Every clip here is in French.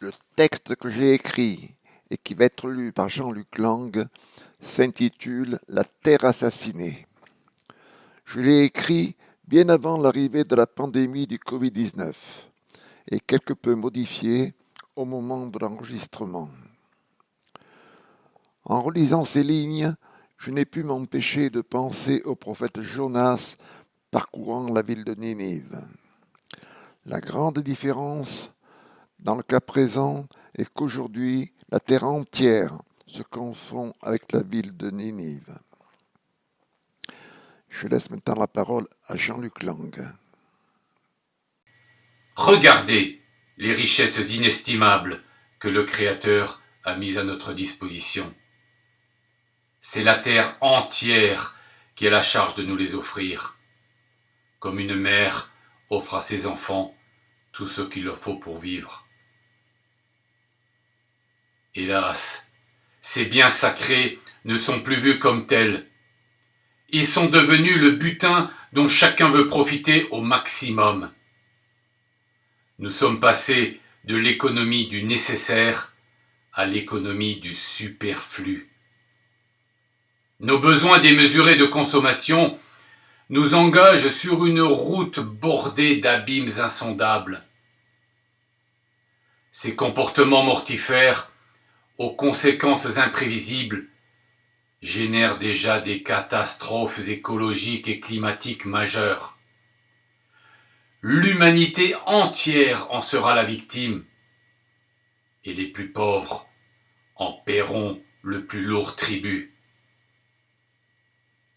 Le texte que j'ai écrit et qui va être lu par Jean-Luc Lang s'intitule La Terre assassinée. Je l'ai écrit bien avant l'arrivée de la pandémie du Covid-19 et quelque peu modifié au moment de l'enregistrement. En relisant ces lignes, je n'ai pu m'empêcher de penser au prophète Jonas parcourant la ville de Ninive. La grande différence, dans le cas présent, est qu'aujourd'hui, la terre entière se confond avec la ville de Ninive. Je laisse maintenant la parole à Jean-Luc Lang. Regardez les richesses inestimables que le Créateur a mises à notre disposition. C'est la terre entière qui a la charge de nous les offrir, comme une mère offre à ses enfants tout ce qu'il leur faut pour vivre. Hélas, ces biens sacrés ne sont plus vus comme tels. Ils sont devenus le butin dont chacun veut profiter au maximum. Nous sommes passés de l'économie du nécessaire à l'économie du superflu. Nos besoins démesurés de consommation nous engagent sur une route bordée d'abîmes insondables. Ces comportements mortifères, aux conséquences imprévisibles, génèrent déjà des catastrophes écologiques et climatiques majeures. L'humanité entière en sera la victime, et les plus pauvres en paieront le plus lourd tribut.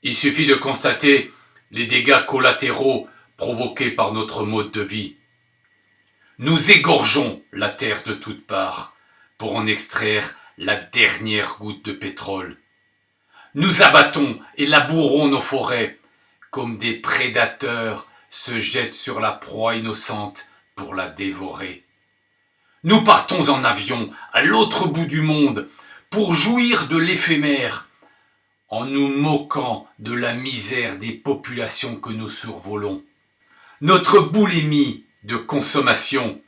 Il suffit de constater les dégâts collatéraux provoqués par notre mode de vie. Nous égorgeons la terre de toutes parts pour en extraire la dernière goutte de pétrole. Nous abattons et labourons nos forêts comme des prédateurs se jettent sur la proie innocente pour la dévorer. Nous partons en avion à l'autre bout du monde pour jouir de l'éphémère en nous moquant de la misère des populations que nous survolons. Notre boulimie de consommation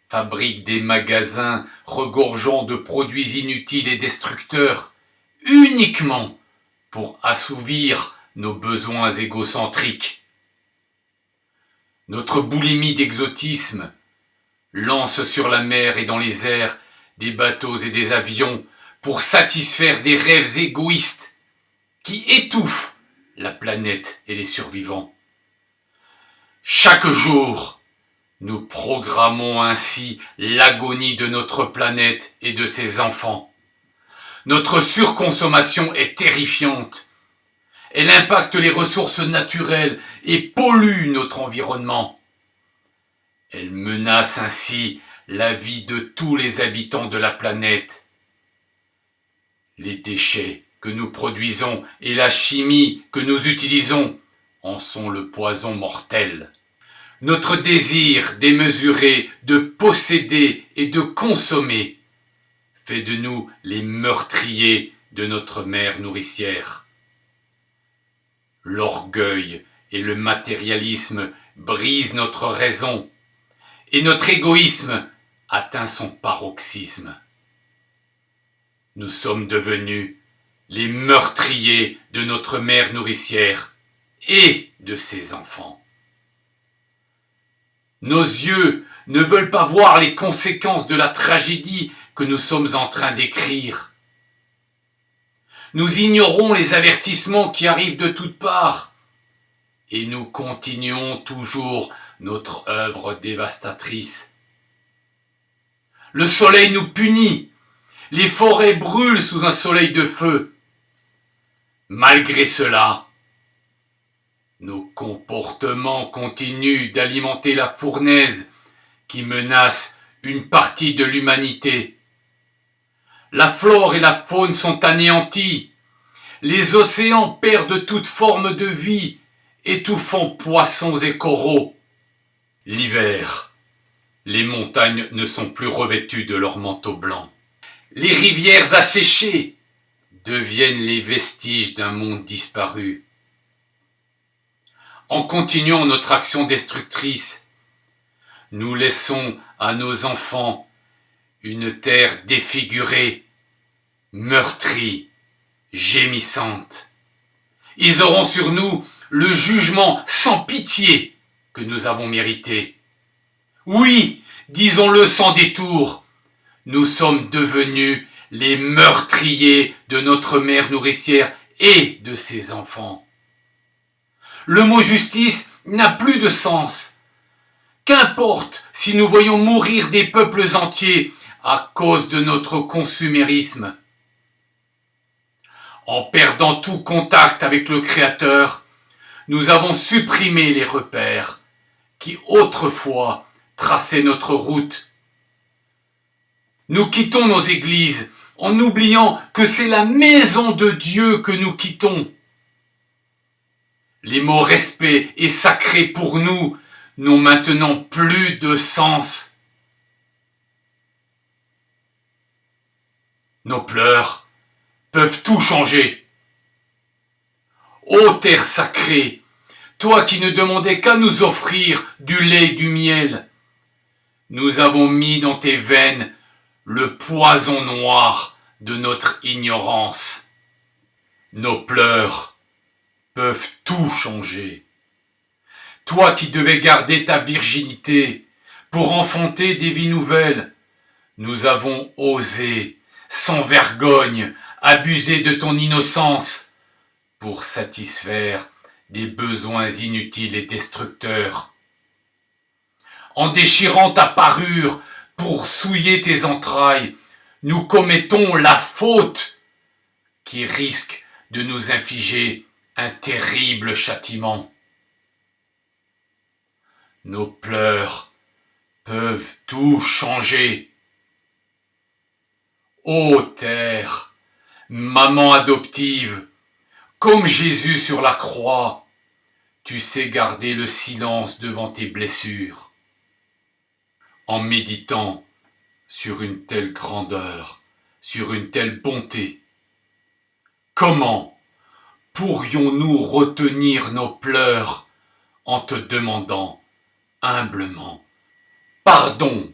fabrique des magasins regorgeant de produits inutiles et destructeurs uniquement pour assouvir nos besoins égocentriques. Notre boulimie d'exotisme lance sur la mer et dans les airs des bateaux et des avions pour satisfaire des rêves égoïstes qui étouffent la planète et les survivants. Chaque jour, nous programmons ainsi l'agonie de notre planète et de ses enfants. Notre surconsommation est terrifiante. Elle impacte les ressources naturelles et pollue notre environnement. Elle menace ainsi la vie de tous les habitants de la planète. Les déchets que nous produisons et la chimie que nous utilisons en sont le poison mortel. Notre désir démesuré de posséder et de consommer fait de nous les meurtriers de notre mère nourricière. L'orgueil et le matérialisme brisent notre raison et notre égoïsme atteint son paroxysme. Nous sommes devenus les meurtriers de notre mère nourricière et de ses enfants. Nos yeux ne veulent pas voir les conséquences de la tragédie que nous sommes en train d'écrire. Nous ignorons les avertissements qui arrivent de toutes parts et nous continuons toujours notre œuvre dévastatrice. Le soleil nous punit, les forêts brûlent sous un soleil de feu. Malgré cela, nos comportements continuent d'alimenter la fournaise qui menace une partie de l'humanité. La flore et la faune sont anéanties. Les océans perdent toute forme de vie, étouffant poissons et coraux. L'hiver, les montagnes ne sont plus revêtues de leur manteau blanc. Les rivières asséchées deviennent les vestiges d'un monde disparu. En continuant notre action destructrice, nous laissons à nos enfants une terre défigurée, meurtrie, gémissante. Ils auront sur nous le jugement sans pitié que nous avons mérité. Oui, disons-le sans détour, nous sommes devenus les meurtriers de notre mère nourricière et de ses enfants. Le mot justice n'a plus de sens. Qu'importe si nous voyons mourir des peuples entiers à cause de notre consumérisme. En perdant tout contact avec le Créateur, nous avons supprimé les repères qui autrefois traçaient notre route. Nous quittons nos églises en oubliant que c'est la maison de Dieu que nous quittons. Les mots respect et sacré pour nous n'ont maintenant plus de sens. Nos pleurs peuvent tout changer. Ô terre sacrée, toi qui ne demandais qu'à nous offrir du lait et du miel, nous avons mis dans tes veines le poison noir de notre ignorance. Nos pleurs peuvent tout changer. Toi qui devais garder ta virginité pour enfanter des vies nouvelles, nous avons osé, sans vergogne, abuser de ton innocence pour satisfaire des besoins inutiles et destructeurs. En déchirant ta parure pour souiller tes entrailles, nous commettons la faute qui risque de nous infliger un terrible châtiment. Nos pleurs peuvent tout changer. Ô terre, maman adoptive, comme Jésus sur la croix, tu sais garder le silence devant tes blessures. En méditant sur une telle grandeur, sur une telle bonté, comment pourrions-nous retenir nos pleurs en te demandant humblement pardon